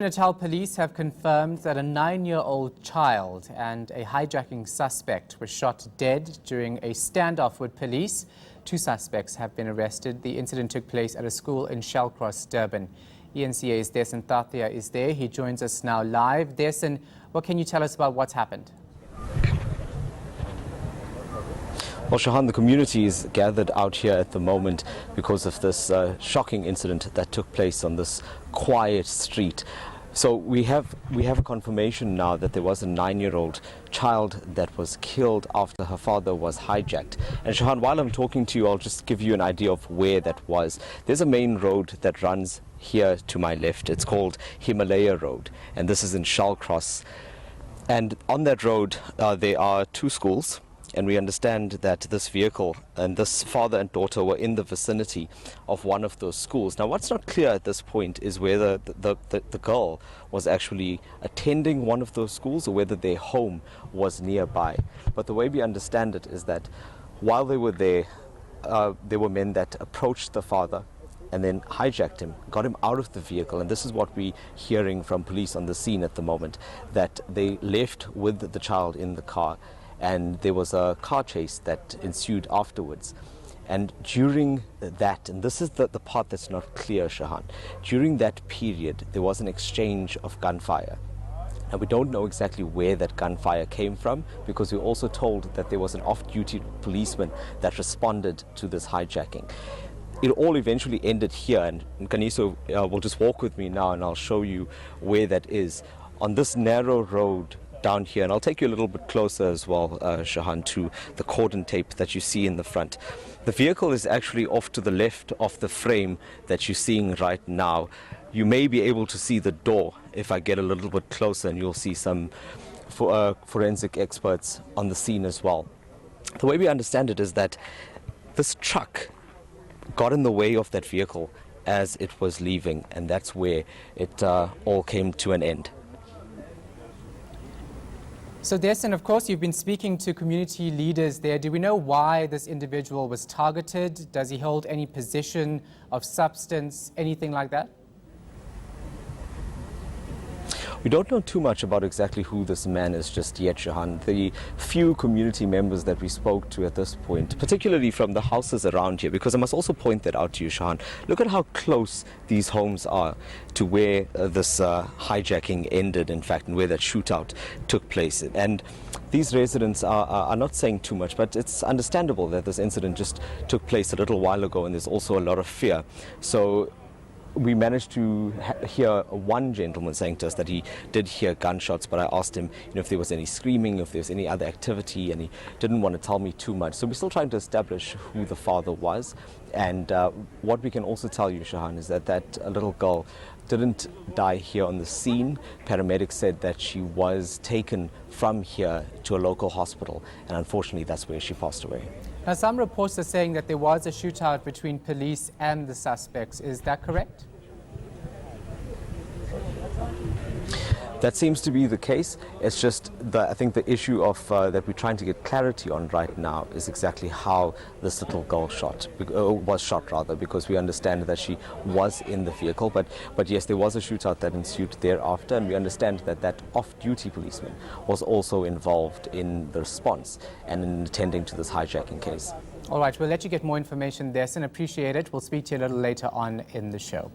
Natal police have confirmed that a 9-year-old child and a hijacking suspect were shot dead during a standoff with police. 2 suspects have been arrested. The incident took place at a school in Shallcross, Durban. eNCA's Dasen Thathiah is there. He joins us now live. Dasen, what can you tell us about what's happened? Well, Shahan, the community is gathered out here at the moment because of this shocking incident that took place on this quiet street. So we have a confirmation now that there was a 9-year-old child that was killed after her father was hijacked. And Shahan, while I'm talking to you, I'll just give you an idea of where that was. There's a main road that runs here to my left. It's called Himalaya Road, and this is in Shallcross. And on that road, there are 2 schools. And we understand that this vehicle and this father and daughter were in the vicinity of one of those schools. Now, what's not clear at this point is whether the girl was actually attending one of those schools or whether their home was nearby. But the way we understand it is that while they were there were men that approached the father and then hijacked him, got him out of the vehicle. And this is what we're hearing from police on the scene at the moment, that they left with the child in the car. And there was a car chase that ensued afterwards. And during that, and this is the part that's not clear, Shahan, during that period, there was an exchange of gunfire. And we don't know exactly where that gunfire came from, because we were also told that there was an off-duty policeman that responded to this hijacking. It all eventually ended here, and Kaniso will just walk with me now and I'll show you where that is. On this narrow road down here, and I'll take you a little bit closer as well, Shahan, to the cordon tape that you see in the front. The vehicle is actually off to the left of the frame that you're seeing right now. You may be able to see the door if I get a little bit closer, and you'll see some forensic experts on the scene as well. The way we understand it is that this truck got in the way of that vehicle as it was leaving, and that's where it all came to an end. So Dasen, of course, you've been speaking to community leaders there. Do we know why this individual was targeted? Does he hold any position of substance, anything like that? We don't know too much about exactly who this man is just yet, Shahan. The few community members that we spoke to at this point, particularly from the houses around here, because I must also point that out to you, Shahan. Look at how close these homes are to where this hijacking ended, in fact, and where that shootout took place. And these residents are not saying too much, but it's understandable that this incident just took place a little while ago, and there's also a lot of fear. So we managed to hear one gentleman saying to us that he did hear gunshots, but I asked him, if there was any screaming, if there was any other activity, and he didn't want to tell me too much. So we're still trying to establish who the father was. And what we can also tell you, Shahan, is that little girl didn't die here on the scene. Paramedics said that she was taken from here to a local hospital, and unfortunately that's where she passed away. Now, some reports are saying that there was a shootout between police and the suspects. Is that correct? That seems to be the case. It's just I think the issue of that we're trying to get clarity on right now is exactly how this little girl was shot, rather, because we understand that she was in the vehicle. But yes, there was a shootout that ensued thereafter, and we understand that off-duty policeman was also involved in the response and in attending to this hijacking case. All right, we'll let you get more information, Dasen. Appreciate it. We'll speak to you a little later on in the show.